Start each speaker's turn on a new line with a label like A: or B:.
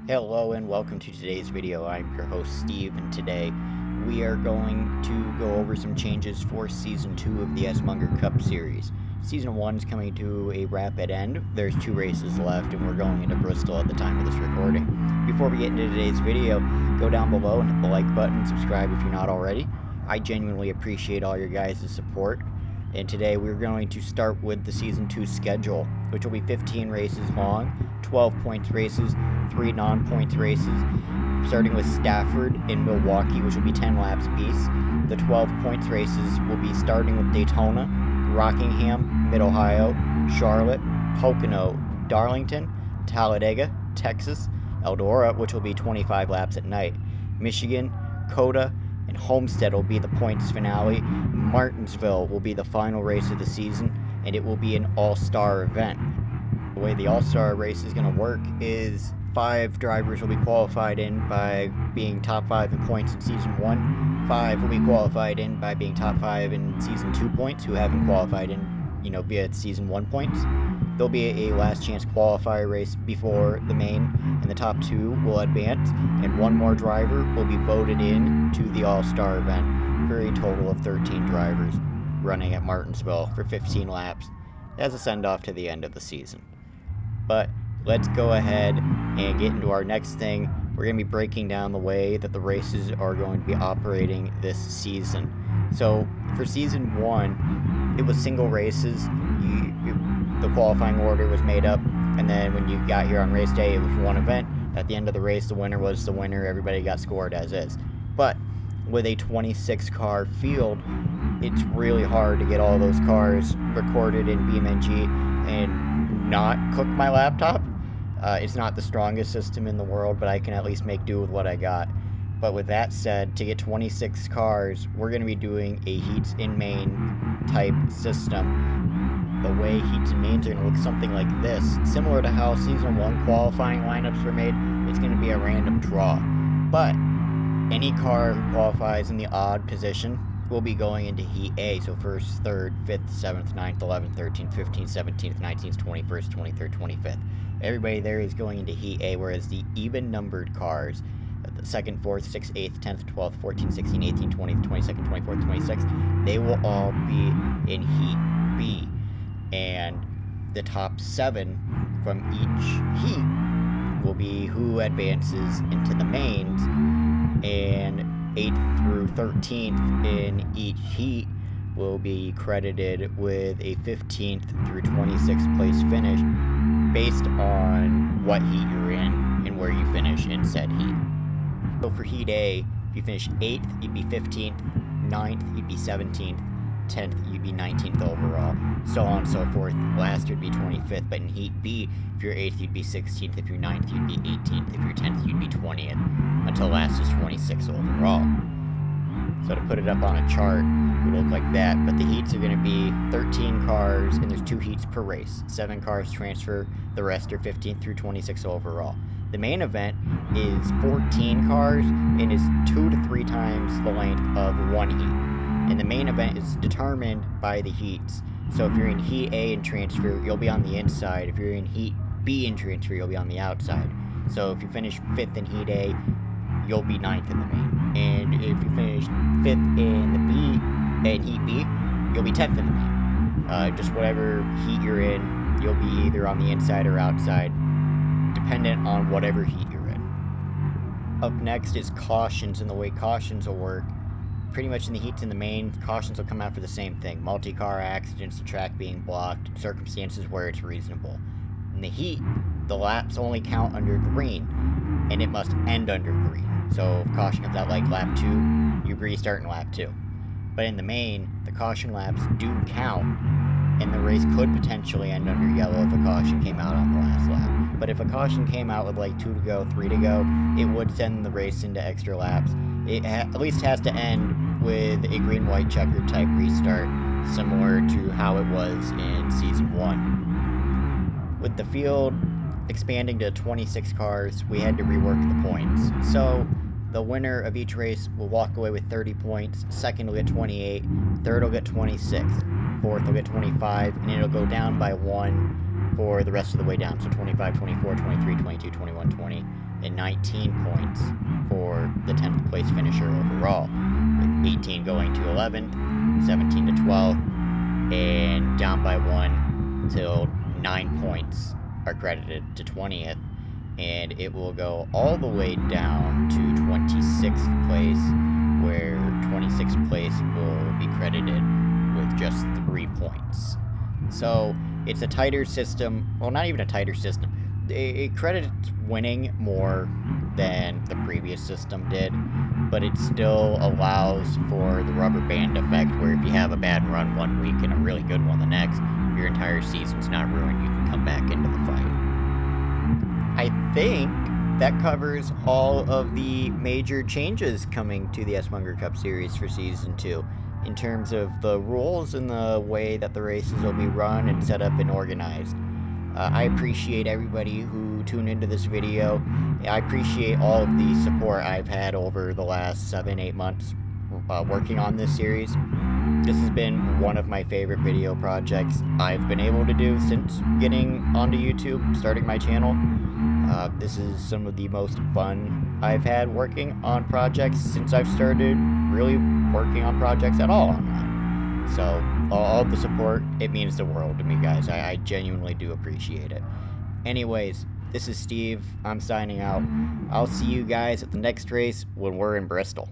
A: Hello and welcome to today's video. I'm your host Steve, and today we are going to go over some changes for Season 2 of the SMunger Cup Series. Season 1 is coming to a rapid end. There's 2 races left and we're going into Bristol at the time of this recording. Before we get into today's video, go down below and hit the like button and subscribe if you're not already. I genuinely appreciate all your guys' support. And today we're going to start with the Season 2 schedule, which will be 15 races long, 12 points races, 3 non-points races, starting with Stafford in Milwaukee, which will be 10 laps apiece. The 12 points races will be starting with Daytona, Rockingham, Mid-Ohio, Charlotte, Pocono, Darlington, Talladega, Texas, Eldora, which will be 25 laps at night, Michigan, Coda, and Homestead will be the points finale. Martinsville will be the final race of the season, and it will be an all-star event. The way the all-star race is going to work is 5 drivers will be qualified in by being top 5 in points in Season 1. 5 will be qualified in by being top 5 in Season 2 points who haven't qualified in, via Season 1 points. There'll be a last chance qualifier race before the main, and the top 2 will advance, and 1 more driver will be voted in to the all-star event for a total of 13 drivers running at Martinsville for 15 laps as a send-off to the end of the season. But let's go ahead and get into our next thing. We're going to be breaking down the way that the races are going to be operating this season. So for Season 1, it was single races. The qualifying order was made up, and then when you got here on race day, it was one event. At the end of the race, the winner was the winner. Everybody got scored as is. But with a 26 car field, it's really hard to get all those cars recorded in BeamNG and not cook my laptop. It's not the strongest system in the world, but I can at least make do with what I got. But with that said, to get 26 cars, we're going to be doing a heats in main type system. The way heats and mains are going to look something like this. Similar to how Season 1 qualifying lineups were made, it's going to be a random draw. But any car who qualifies in the odd position will be going into Heat A. So 1st, 3rd, 5th, 7th, 9th, 11th, 13th, 15th, 17th, 19th, 21st, 23rd, 25th. Everybody there is going into Heat A, whereas the even-numbered cars, the 2nd, 4th, 6th, 8th, 10th, 12th, 14th, 16th, 18th, 20th, 22nd, 24th, 26th, they will all be in Heat B. And the top 7 from each heat will be who advances into the mains, and 8th through 13th in each heat will be credited with a 15th through 26th place finish based on what heat you're in and where you finish in said heat. So for Heat A, if you finish 8th, you'd be 15th, 9th, you'd be 17th, 10th, you'd be 19th overall, so on and so forth. Last would be 25th, but in Heat B, if you're 8th, you'd be 16th, if you're 9th, you'd be 18th, if you're 10th, you'd be 20th, until last is 26th overall. So to put it up on a chart, it would look like that, but the heats are going to be 13 cars, and there's 2 heats per race. 7 cars transfer, the rest are 15th through 26th overall. The main event is 14 cars, and is 2 to 3 times the length of one heat. And the main event is determined by the heats. So if you're in Heat A and transfer, you'll be on the inside. If you're in Heat B and transfer, you'll be on the outside. So if you finish 5th in Heat A, you'll be 9th in the main. And if you finish 5th in Heat B, you'll be 10th in the main. Just whatever heat you're in, you'll be either on the inside or outside, dependent on whatever heat you're in. Up next is cautions, and the way cautions will work. Pretty much in the heats in the main, cautions will come out for the same thing. Multi-car accidents, the track being blocked, circumstances where it's reasonable. In the heat, the laps only count under green, and it must end under green. So if caution comes out like lap 2, you restart in lap 2. But in the main, the caution laps do count, and the race could potentially end under yellow if a caution came out on the last lap. But if a caution came out with like 2 to go, 3 to go, it would send the race into extra laps. It at least has to end with a green-white checker type restart, similar to how it was in Season 1. With the field expanding to 26 cars, we had to rework the points. So the winner of each race will walk away with 30 points, second will get 28, third will get 26, fourth will get 25, and it'll go down by 1 for the rest of the way down. So 25, 24, 23, 22, 21, 20, and 19 points for the 10th place finisher overall, with 18 going to 11th, 17 to 12th, and down by 1 till 9 points are credited to 20th, and it will go all the way down to 26th place, where 26th place will be credited with just 3 points. So it's a tighter system. Well, not even a tighter system. It credits winning more than the previous system did, but it still allows for the rubber band effect, where if you have a bad run one week and a really good one the next, your entire season's not ruined. You can come back into the fight. I think that covers all of the major changes coming to the SMunger Cup Series for Season 2. In terms of the rules and the way that the races will be run and set up and organized. I appreciate everybody who tuned into this video. I appreciate all of the support I've had over the last 7-8 months working on this series. This has been one of my favorite video projects I've been able to do since getting onto YouTube, starting my channel. This is some of the most fun I've had working on projects since I've started really working on projects at all online. So all the support, it means the world to me, guys. I genuinely do appreciate it. Anyways, this is Steve. I'm signing out. I'll see you guys at the next race when we're in Bristol.